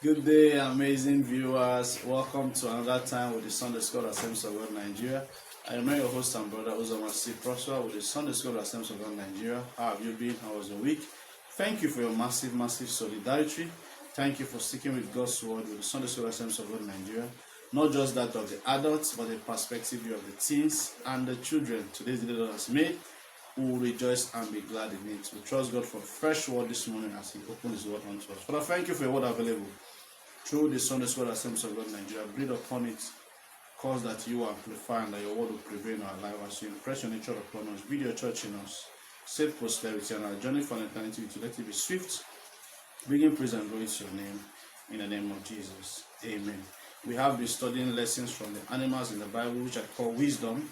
Good day, amazing viewers. Welcome to another time with the Sunday School Assemblies of God Nigeria. I am your host and brother Uzoma C. Prosper with the Sunday School Assemblies of God Nigeria. How have you been? How was your week? Thank you for your massive solidarity. Thank you for sticking with God's word with the Sunday School Assemblies of God Nigeria. Not just that of the adults, but the perspective view of the teens and the children. Today's the day God has made. We will rejoice and be glad in it. We trust God for fresh word this morning as He opens His word unto us. Father, thank you for your word available through the Sunday School Assemblies of God Nigeria. Breathe upon it, cause that you amplify and that your word will prevail in our life as you impress your nature upon us. Build your church in us. Save posterity and our journey for eternity to let it be swift. Bringing praise and glory to your name in the name of Jesus. Amen. We have been studying lessons from the animals in the Bible, which I call wisdom.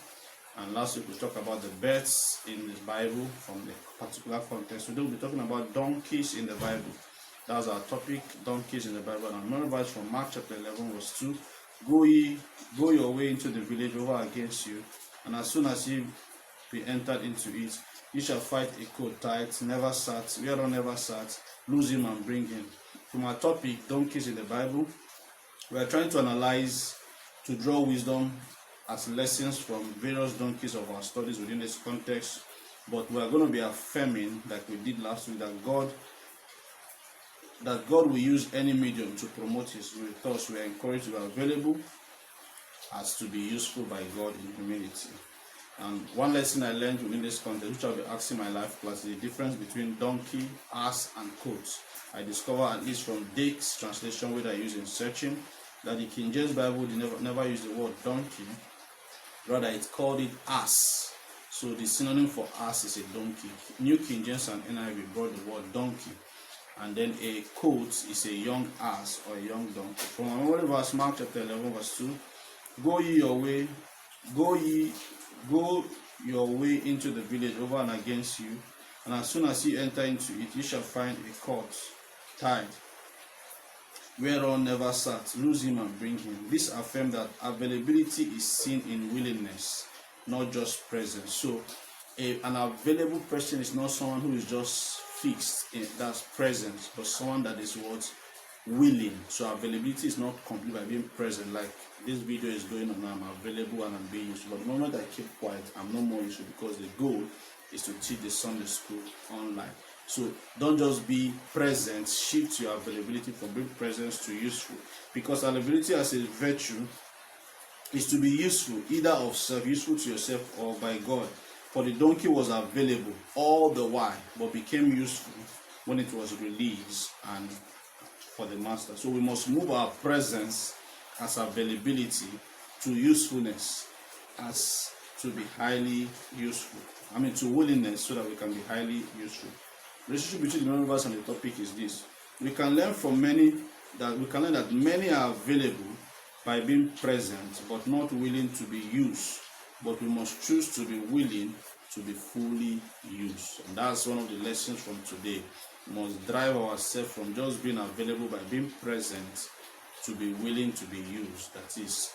And last week we talked about the birds in the Bible from the particular context. Today we'll be talking about donkeys in the Bible. That's our topic, donkeys in the Bible. And remember verse from Mark chapter 11 verse 2. Go your way into the village over against you, and as soon as ye be entered into it, ye shall fight a colt tight, never sat, whereon never sat, lose him and bring him. From our topic, donkeys in the Bible, we are trying to analyze, to draw wisdom as lessons from various donkeys of our studies within this context. But we are going to be affirming, like we did last week, that God will use any medium to promote His will. Thus, we are encouraged to be available as to be useful by God in humility. And one lesson I learned within this context, which I'll be asking my life class, is the difference between donkey, ass, and colt. I discovered, at least from Dake's translation, which I use in searching, that the King James Bible never use the word donkey. Rather, it called it ass. So the synonym for ass is a donkey. New King James and NIV brought the word donkey. And then a colt is a young ass or a young donkey. From our memory verse, Mark chapter 11 verse 2. Go your way into the village over and against you, and as soon as you enter into it, you shall find a colt tied, whereon never sat, lose him and bring him. This affirms that availability is seen in willingness, not just presence. So an available person is not someone who is just fixed in that's presence, but someone that is what willing. So availability is not complete by being present. Like this video is going on, I'm available and I'm being useful. But the moment I keep quiet, I'm no more useful, because the goal is to teach the Sunday school online. So don't just be present, shift your availability from being present to useful, because availability as a virtue is to be useful, either of self, useful to yourself, or by God. For the donkey was available all the while, but became useful when it was released and for the master. So we must move our presence as availability to usefulness, as to be highly useful. To willingness, so that we can be highly useful. The relationship between the members and the topic is this: we can learn that many are available by being present, but not willing to be used. But we must choose to be willing to be fully used. And that's one of the lessons from today. We must drive ourselves from just being available by being present to be willing to be used. That is,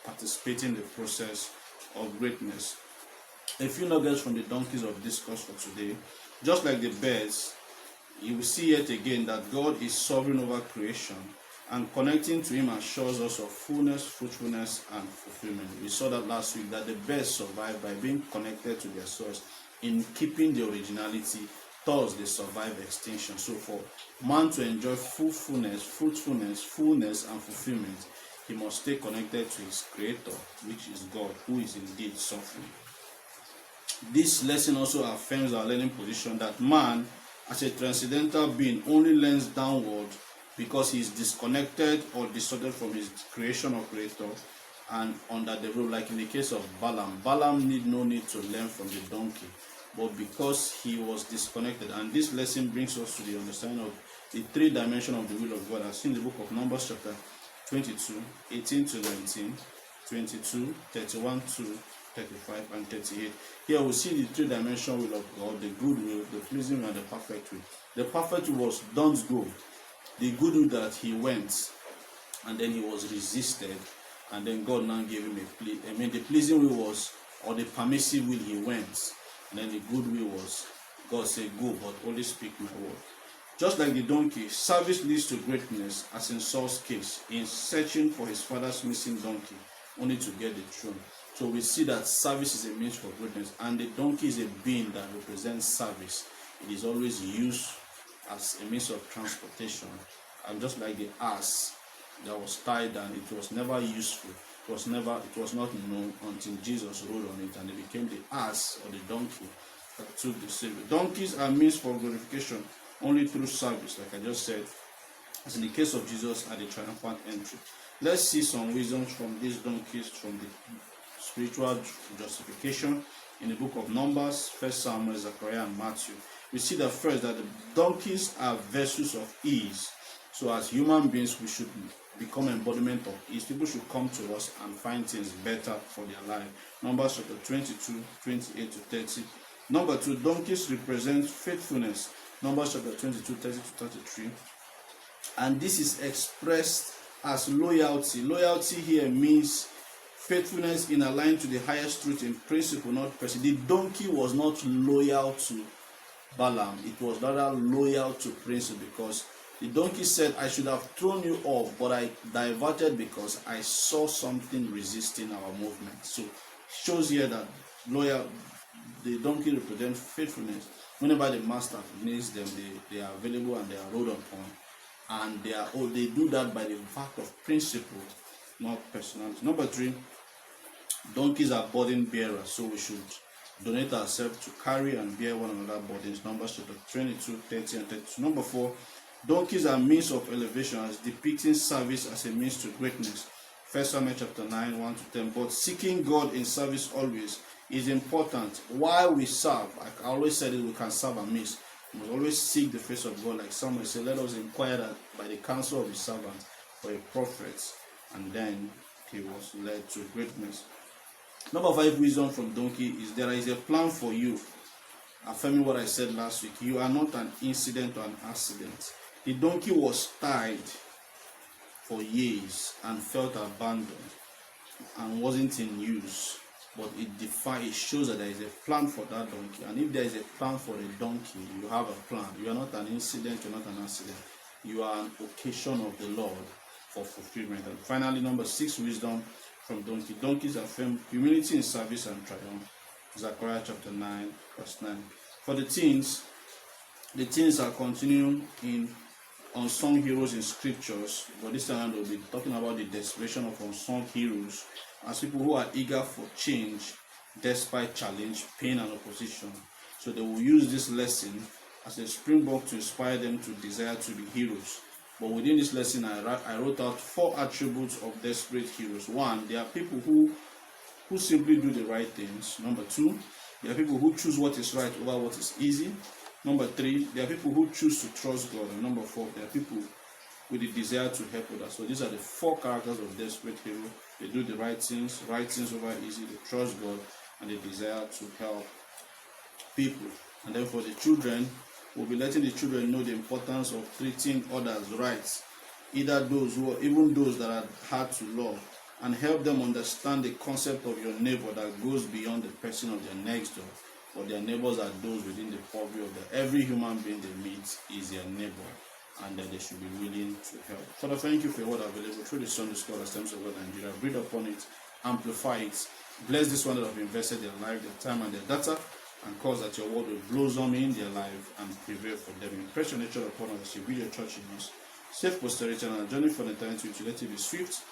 participating in the process of greatness. A few nuggets from the donkeys of discourse for today. Just like the birds, you will see yet again that God is sovereign over creation, and connecting to Him assures us of fullness, fruitfulness, and fulfillment. We saw that last week, that the birds survive by being connected to their source in keeping the originality. Thus, they survive extinction. So, for man to enjoy fullness, fruitfulness, fullness, and fulfillment, he must stay connected to his Creator, which is God, who is indeed sovereign. This lesson also affirms our learning position that man, as a transcendental being, only learns downward because he is disconnected or distorted from his creation or Creator and underdeveloped. Like in the case of Balaam. Balaam no need to learn from the donkey, but because he was disconnected. And this lesson brings us to the understanding of the three dimensions of the will of God, as seen in the book of Numbers chapter 22, 18 to 19, 22, 31 to 35, and 38. Here we see the three-dimensional will of God: the good will, the pleasing will, and the perfect will. The perfect will was don't go. The good will, that he went, and then he was resisted, and then God now gave him a plea. The pleasing will was, or the permissive will, he went, and then the good will was, God said, go, but only speak my word. Just like the donkey, service leads to greatness, as in Saul's case, in searching for his father's missing donkey, only to get the throne. So we see that service is a means for greatness, and the donkey is a being that represents service. It is always used as a means of transportation, and just like the ass that was tied down, it was never useful. It was not known until Jesus rode on it, and it became the ass or the donkey that took the Savior. Donkeys are means for glorification only through service, like I just said, as in the case of Jesus at the triumphant entry. Let's see some wisdoms from these donkeys, from the spiritual justification in the book of Numbers, 1 Samuel, Zechariah, and Matthew. We see that first, that the donkeys are vessels of ease. So as human beings, we should become embodiment of ease. People should come to us and find things better for their life. Numbers chapter 22, 28 to 30. Number 2, donkeys represent faithfulness. Numbers chapter 22, 30 to 33. And this is expressed as loyalty. Loyalty here means faithfulness in aligned to the highest truth in principle, not person. The donkey was not loyal to Balaam. It was rather loyal to principle, because the donkey said, I should have thrown you off, but I diverted because I saw something resisting our movement. So it shows here that the donkey represents faithfulness. Whenever the master needs them, they are available and they are rode upon. And they do that by the fact of principle, not personality. Number 3, donkeys are burden bearers, so we should donate ourselves to carry and bear one another burdens. Numbers chapter 22, 30 and 32. Number 4, donkeys are means of elevation, as depicting service as a means to greatness. 1 Samuel chapter 9, 1 to 10. But seeking God in service always is important. While we serve, like I always said, we can serve amiss. We must always seek the face of God. Like Samuel said, let us inquire that by the counsel of his servant for a prophet. And then he was led to greatness. Number 5 wisdom from donkey is there is a plan for you. Affirming what I said last week, you are not an incident or an accident. The donkey was tied for years and felt abandoned and wasn't in use. But it shows that there is a plan for that donkey. And if there is a plan for a donkey, you have a plan. You are not an incident, you are not an accident. You are an occasion of the Lord for fulfillment. And finally, number 6 wisdom from donkey. Donkeys affirm humility in service and triumph. Zechariah chapter 9, verse 9. For the teens are continuing in unsung heroes in scriptures, but this time we'll be talking about the desperation of unsung heroes as people who are eager for change despite challenge, pain, and opposition. So they will use this lesson as a springboard to inspire them to desire to be heroes. But within this lesson, I wrote out 4 attributes of desperate heroes. 1, they are people who simply do the right things. Number 2, they are people who choose what is right over what is easy. Number 3, there are people who choose to trust God. And number 4, there are people with the desire to help others. So these are the 4 characters of desperate hero. They do the right things over easy, they trust God, and they desire to help people. And then for the children, we'll be letting the children know the importance of treating others right, even those that are hard to love, and help them understand the concept of your neighbor that goes beyond the person of their next door. But their neighbors are those within the purview of every human being they meet is their neighbor, and that they should be willing to help. Father, thank you for your word available through the Sunday School at Times of God Nigeria. Breathe upon it, amplify it, bless this one that have invested their life, their time, and their data, and cause that your word will blossom in their life and prevail for them. Impress your nature upon us as you build your church in us. Save posterity and our journey for the eternity, which let it be swift.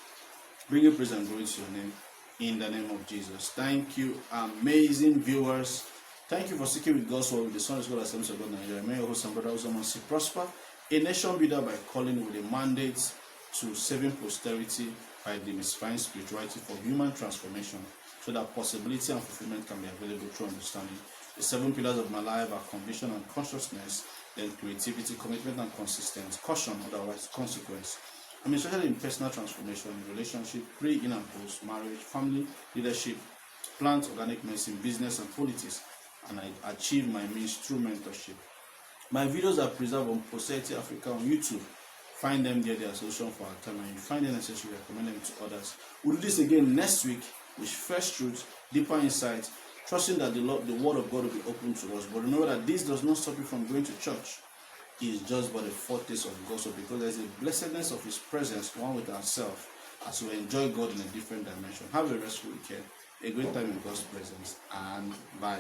Bring your praise and glory to your name, in the name of Jesus. Thank you, amazing viewers. Thank you for sticking with God's word with the Sunday School at Times of God Nigeria. May your host and brother Uzaman prosper. A nation builder by calling with a mandate to saving posterity by demystifying spirituality for human transformation, so that possibility and fulfillment can be available through understanding. The 7 pillars of my life are conviction and consciousness, then creativity, commitment and consistency, caution, otherwise consequence. I'm interested in personal transformation, in relationship, pre, in and post, marriage, family, leadership, plant, organic medicine, business and politics, and I achieve my means through mentorship. My videos are preserved on Posterity Africa on YouTube. Find them there, they are solution for our time, and you find them necessary, recommend them to others. We'll do this again next week with fresh truth, deeper insight, trusting that the word of God will be open to us. But remember that this does not stop you from going to church. is just but a foretaste of God. So because there's a blessedness of His presence, one with ourselves, as we enjoy God in a different dimension. Have a restful weekend, a great time in God's presence, and bye.